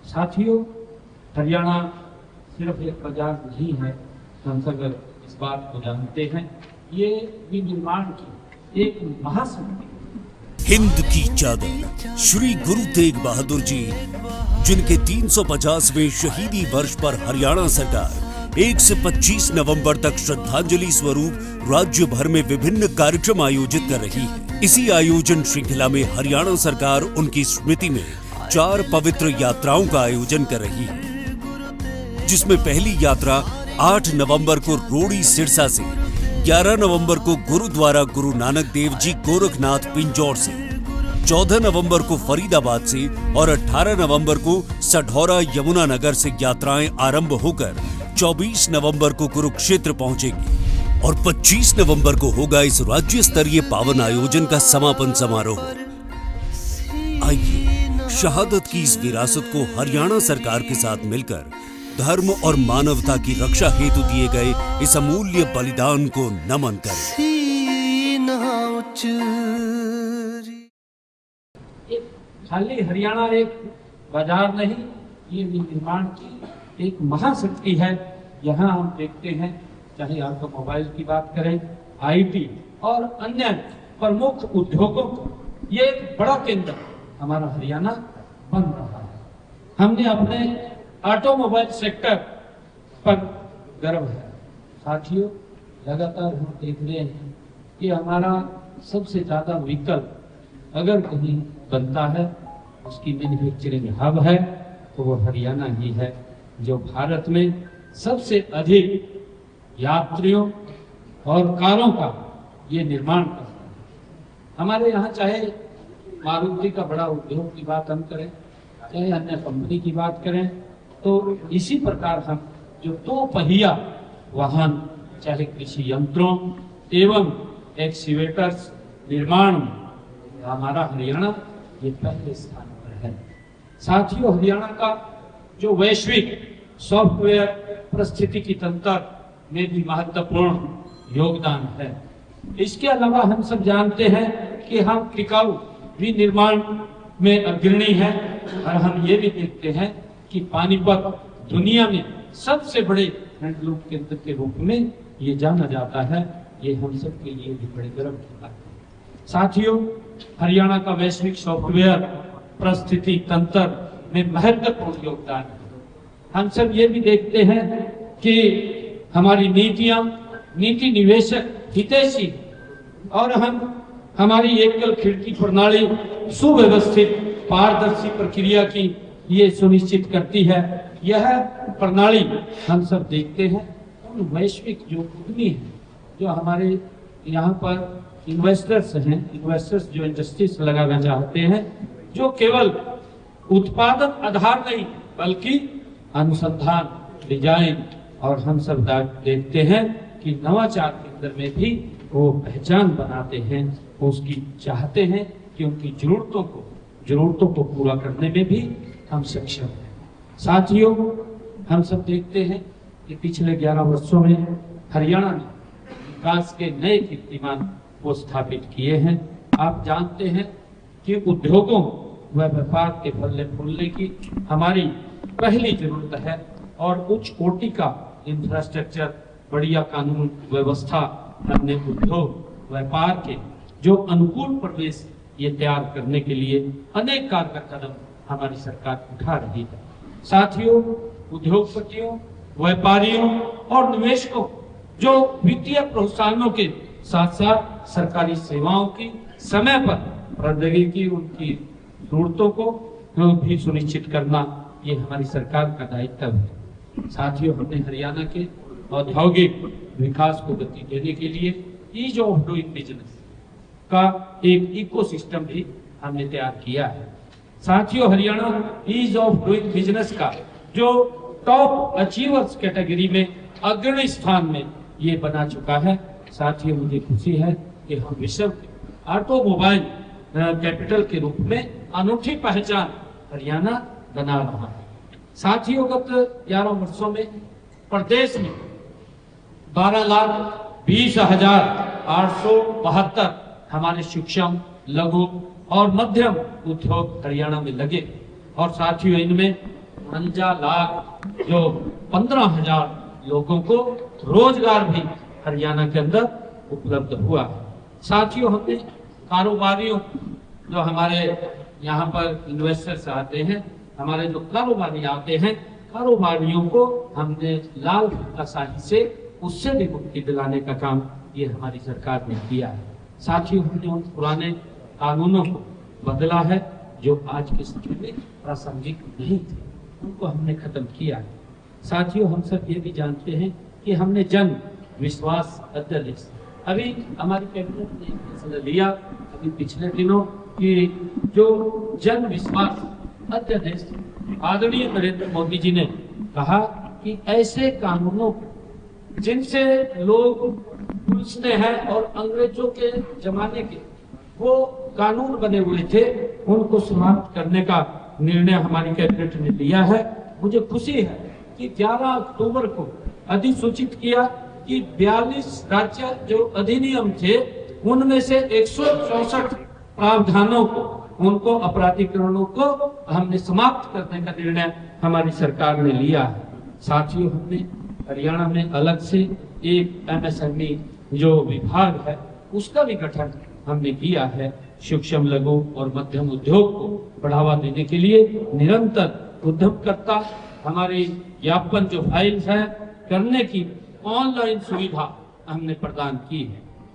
साथियों, हरियाणा सिर्फ एक बाजार नहीं है, हम सब इस बात को जानते हैं। ये विनिर्माण की एक महाशक्ति। हिंद की चादर श्री गुरु तेग बहादुर जी, जिनके 350वें शहीदी वर्ष पर हरियाणा सरकार 1 से 25 नवंबर तक श्रद्धांजलि स्वरूप राज्य भर में विभिन्न कार्यक्रम आयोजित कर रही है। इसी आयोजन श्रृंखला में हरियाणा सरकार उनकी स्मृति में 4 पवित्र यात्राओं का आयोजन कर रही है, जिसमें पहली यात्रा 8 नवंबर को रोड़ी सिरसा से, 11 नवंबर को गुरुद्वारा गुरु नानक देव जी गोरखनाथ पिंजौर से, 14 नवंबर को फरीदाबाद से और 18 नवंबर को सढौरा यमुनानगर से यात्राएं आरंभ होकर 24 नवंबर को कुरुक्षेत्र पहुंचेगी और 25 नवंबर को होगा इस राज्य स्तरीय पावन आयोजन का समापन समारोह। आइए शहादत की इस विरासत को हरियाणा सरकार के साथ मिलकर धर्म और मानवता की रक्षा हेतु दिए गए इस अमूल्य बलिदान को नमन करें। खाली हरियाणा एक बाजार नहीं, ये विनिर्माण की एक महाशक्ति है। यहाँ हम देखते हैं, चाहे ऑटोमोबाइल की बात करें, आईटी और अन्य प्रमुख उद्योगों को, ये एक बड़ा केंद्र हमारा हरियाणा बन रहा है। हमने अपने ऑटोमोबाइल सेक्टर पर गर्व है। साथियों, लगातार हम देख रहे हैं कि हमारा सबसे ज्यादा व्हीकल अगर कहीं बनता है, उसकी मैन्युफैक्चरिंग हब है तो वो हरियाणा ही है, जो भारत में सबसे अधिक यात्रियों और कारों का ये निर्माण करता है। हमारे यहाँ चाहे मारुति का बड़ा उद्योग की बात हम करें, चाहे अन्य कंपनी की बात करें, तो इसी प्रकार हम जो 2 पहिया वाहन, चाहे कृषि यंत्रों एवं एक्सीवेटर्स निर्माण, हमारा हरियाणा ये पहले स्थान पर है। साथियों, हरियाणा का जो वैश्विक सॉफ्टवेयर परिस्थितिकी तंत्र में भी महत्वपूर्ण योगदान है। इसके अलावा हम सब जानते हैं कि हम टिकाऊ विनिर्माण में अग्रणी हैं और हम ये भी देखते हैं कि पानीपत दुनिया में सबसे बड़े हैंडलूम केंद्र के रूप में ये जाना जाता है। ये हम सब के लिए भी बड़े गर्व की बात है। साथियों, हरियाणा का वैश्विक सॉफ्टवेयर परिस्थिति तंत्र में महत्वपूर्ण योगदान है। हम सब ये भी देखते हैं कि हमारी नीतियां, नीति निवेशक हितैषी और हमारी एकल खिड़की प्रणाली सुव्यवस्थित पारदर्शी प्रक्रिया की ये सुनिश्चित करती है। यह प्रणाली हम सब देखते हैं उन वैश्विक जो उद्यमी हैं, जो हमारे यहाँ पर इन्वेस्टर्स हैं, इन्वेस्टर्स जो इंडस्ट्रीज लगाना चाहते हैं, जो केवल उत्पादन आधार नहीं बल्कि अनुसंधान, डिजाइन और हम सब देखते हैं कि नवाचार केंद्र में भी वो पहचान बनाते हैं, वो उसकी चाहते हैं कि उनकी जरूरतों को पूरा करने में भी हम सक्षम हैं। साथियों, हम सब देखते हैं कि पिछले 11 वर्षों में हरियाणा ने विकास के नए कीर्तिमान को स्थापित किए हैं। आप जानते हैं कि उद्योगों व व्यापार के फलने फूलने की हमारी पहली जरूरत है और उच्च कोटि का इंफ्रास्ट्रक्चर, बढ़िया कानून व्यवस्था, अपने उद्योग व्यापार के जो अनुकूल परिवेश ये तैयार करने के लिए अनेक कारगर कदम हमारी सरकार उठा रही है। साथियों, उद्योगपतियों, व्यापारियों और निवेशकों जो वित्तीय प्रोत्साहनों के साथ साथ सरकारी सेवाओं की समय पर प्रौद्योगिकी, उनकी जरूरतों को भी सुनिश्चित करना, ये हमारी सरकार का दायित्व है। साथियों, हमने हरियाणा के औद्योगिक विकास को गति देने के लिए ईज ऑफ डूइंग बिजनेस का एक इकोसिस्टम भी हमने तैयार किया है। साथियों, Haryana ease of doing business का जो टॉप अचीवर्स कैटेगरी में अग्रणी स्थान में ये बना चुका है। साथियों, मुझे खुशी है कि हम विश्व ऑटोमोबाइल कैपिटल के रूप में अनूठी पहचान हरियाणा बना रहा है। साथियों, गत 11 वर्षों में प्रदेश में 12,20,872 हमारे सूक्ष्म, लघु और मध्यम उद्योग हरियाणा में लगे और साथियों, इनमें 49 लाख जो 15,000 लोगों को रोजगार भी हरियाणा के अंदर उपलब्ध हुआ है। साथियों, हमने कारोबारियों जो हमारे यहाँ पर इन्वेस्टर्स आते हैं, हमारे जो कारोबारी आते हैं, कारोबारियों को हमने लाल धब्बाशाही से उससे भी मुक्ति दिलाने का काम ये हमारी सरकार ने किया है। साथियों, हमने उन पुराने कानूनों को बदला है जो आज के समय में प्रासंगिक नहीं थे, उनको हमने खत्म किया है। साथियों, हम सब ये भी जानते हैं कि हमने जन विश्वास अध्यादेश, अभी हमारी कैबिनेट ने एक फैसला लिया अभी पिछले दिनों कि जो जन विश्वास अध्यादेश आदरणीय नरेंद्र मोदी जी ने कहा कि ऐसे कानूनों जिनसे लोग पूछते हैं और अंग्रेजों के जमाने के वो कानून बने हुए थे, उनको समाप्त करने का निर्णय हमारी कैबिनेट ने लिया है। मुझे खुशी है कि 11 अक्टूबर को अधिसूचित किया कि 42 राज्य जो अधिनियम थे उनमें से 164 प्रावधानों को, उनको अपराधीकरणों को हमने समाप्त करने का निर्णय हमारी सरकार ने लिया है। साथियों, हमने हरियाणा में अलग से एक MSME जो विभाग है उसका भी गठन हमने किया है। सूक्ष्म लघु और मध्यम उद्योग को बढ़ावा देने के लिए निरंतर उद्यम करता हमारी ज्ञापन जो फाइल्स है करने की ऑनलाइन सुविधा हमने प्रदान की है।